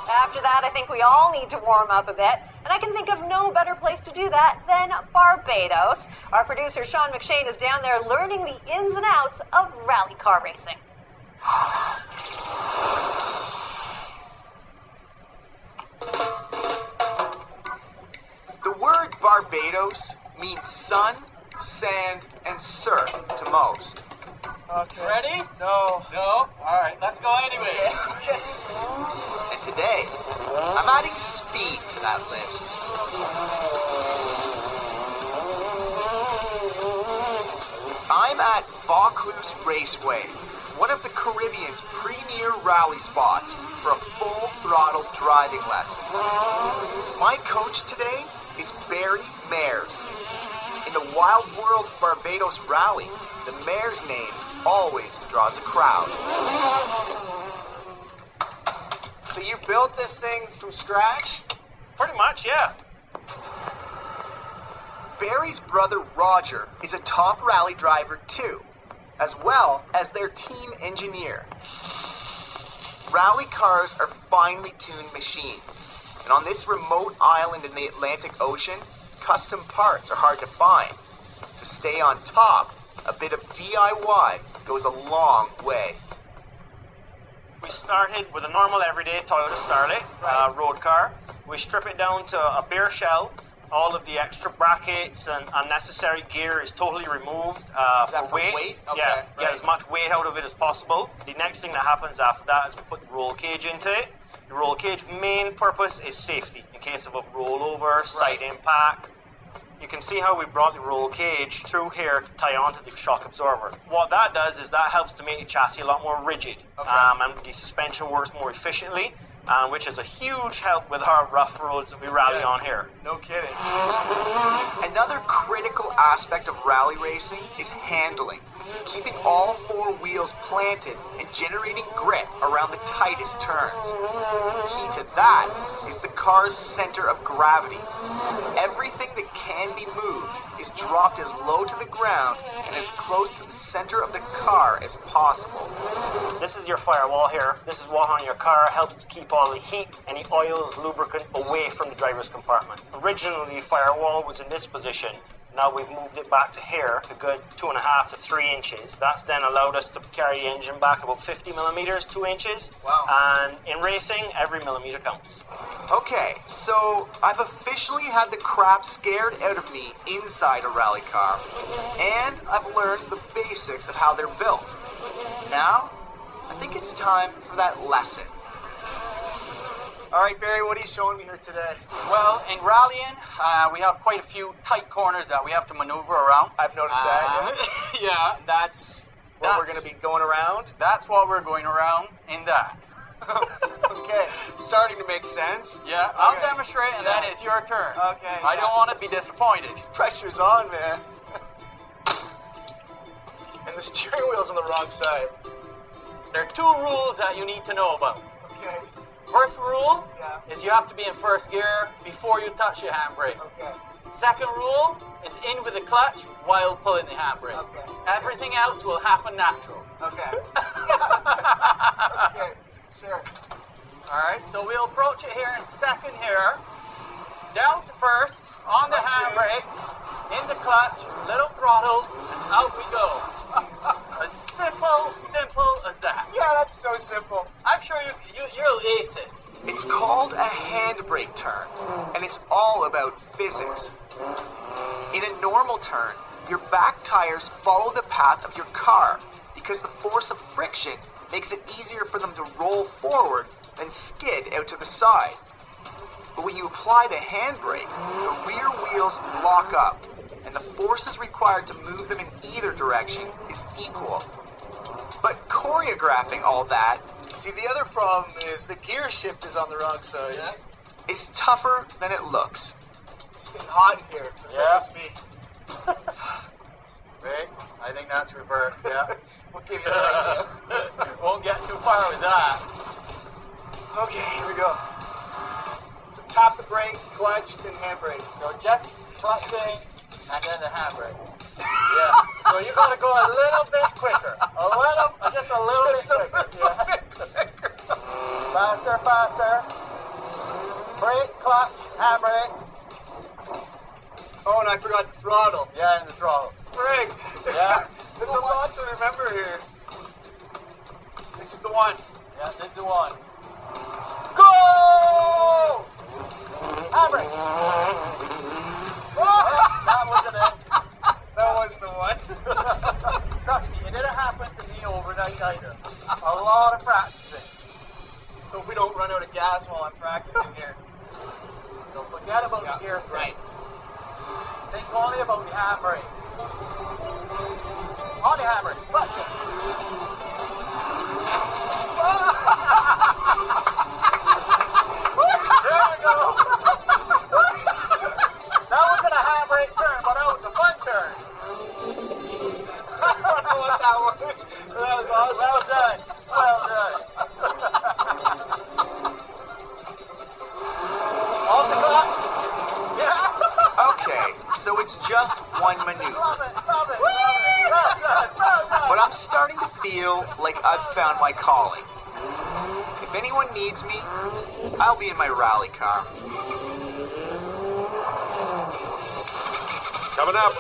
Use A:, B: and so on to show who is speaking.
A: After that, I think we all need to warm up a bit, and I can think of no better place to do that than Barbados. Our producer, Sean McShane, is down there learning the ins and outs of rally car racing.
B: The word Barbados means sun, sand, and surf to most.
C: Okay.
D: Ready?
C: No.
D: No? All right, let's go anyway.
C: Okay.
B: And today, I'm adding speed to that list. I'm at Vaucluse Raceway, one of the Caribbean's premier rally spots for a full-throttle driving lesson. My coach today is Barry Mares. In the Wild World Barbados Rally, the mare's name always draws a crowd.
C: So you built this thing from scratch?
D: Pretty much, yeah.
B: Barry's brother Roger is a top rally driver too, as well as their team engineer. Rally cars are finely tuned machines, and on this remote island in the Atlantic Ocean, custom parts are hard to find. To stay on top, a bit of DIY goes a long way.
D: We started with a normal everyday Toyota Starlet road car. We strip it down to a bare shell. All of the extra brackets and unnecessary gear is totally removed
C: Is that
D: for
C: for
D: weight.
C: weight? Okay,
D: Yeah,
C: right.
D: get as much weight out of it as possible. The next thing that happens after that is we put the roll cage into it. The roll cage main purpose is safety in case of a rollover, side impact. You can see how we brought the roll cage through here to tie onto the shock absorber. What that does is that helps to make the chassis a lot more rigid, and the suspension works more efficiently, which is a huge help with our rough roads that we rally on here.
C: No kidding.
B: Another critical aspect of rally racing is handling, keeping all four wheels planted and generating grip around the tightest turns. Key to that is the car's center of gravity. Everything that can be moved is dropped as low to the ground and as close to the center of the car as possible.
D: This is your firewall here. This is what on your car helps to keep all the heat, any oils, lubricant away from the driver's compartment. Originally, the firewall was in this position. Now we've moved it back to here, a good 2.5 to 3 inches. That's then allowed us to carry the engine back about 50 millimeters, 2 inches.
C: Wow.
D: And in racing, every millimeter counts.
B: Okay, so I've officially had the crap scared out of me inside a rally car, and I've learned the basics of how they're built. Now, I think it's time for that lesson.
C: All right, Barry, what are you showing me here today?
E: Well, in rallying, we have quite a few tight corners that we have to maneuver around.
C: I've noticed that.
E: Yeah,
C: That's what we're going to be going around.
E: that's what we're going around in that.
C: Okay, starting to make sense.
E: Yeah, I'll
C: Okay.
E: demonstrate, and
C: Yeah.
E: then it's your turn.
C: Okay,
E: I
C: yeah.
E: don't want to be disappointed.
C: Pressure's on, man. And the steering wheel's on the wrong side.
E: There are 2 rules that you need to know about.
C: Okay,
E: First rule
C: yeah,
E: is you have to be in first gear before you touch your handbrake.
C: okay,
E: Second rule is in with the clutch while pulling the handbrake.
C: okay.
E: Everything else will happen natural.
C: Okay. Okay, sure.
E: All right, so we'll approach it here in second here. Down to first, on the
C: Okay.
E: handbrake, in the clutch, little throttle, and out we go. As simple as that.
C: Yeah, that's so simple.
E: I'm sure you'll ace it.
B: It's called a handbrake turn, and it's all about physics. In a normal turn, your back tires follow the path of your car because the force of friction makes it easier for them to roll forward than skid out to the side. But when you apply the handbrake, the rear wheels lock up, and the forces required to move them in either direction is equal. But choreographing all that
C: See, the other problem is the gear shift is on the wrong side.
E: Yeah.
B: is tougher than it looks.
C: It's getting hot in here. It's
E: Yeah.
C: just me.
E: Right? I think that's reversed, yeah.
C: We'll give you that.
E: Won't get too far with that.
C: Okay, here we go. So tap the brake, clutch, then handbrake.
E: So just clutching and then the handbrake. Yeah. So you gotta go a little bit quicker. Just a little bit quicker. Yeah. Faster. Brake, clutch, handbrake.
C: Oh, and I forgot the throttle.
E: Yeah, and the throttle.
C: Frig.
E: Yeah.
C: There's a lot to remember here. This is the one.
E: Yeah, this is the one. Go! Handbrake. That wasn't it.
C: That wasn't the one.
E: Trust me, it didn't happen to me overnight either. A lot of practicing.
C: So we don't run out of gas while I'm practicing here.
E: So forget about the gear stick.
C: Right.
E: Think only about the handbrake. On the handbrake. Clutch it. There we go. That wasn't a handbrake turn, but that was a fun turn.
C: I don't know what that was. That was awesome.
E: Well done. Well done. Off the clutch. Yeah.
B: Okay, so it's just one maneuver.
E: Love it. Love it. Love it. Well done. Well done.
B: But I'm starting to feel like I've found my calling. If anyone needs me, I'll be in my rally car.
F: Coming up.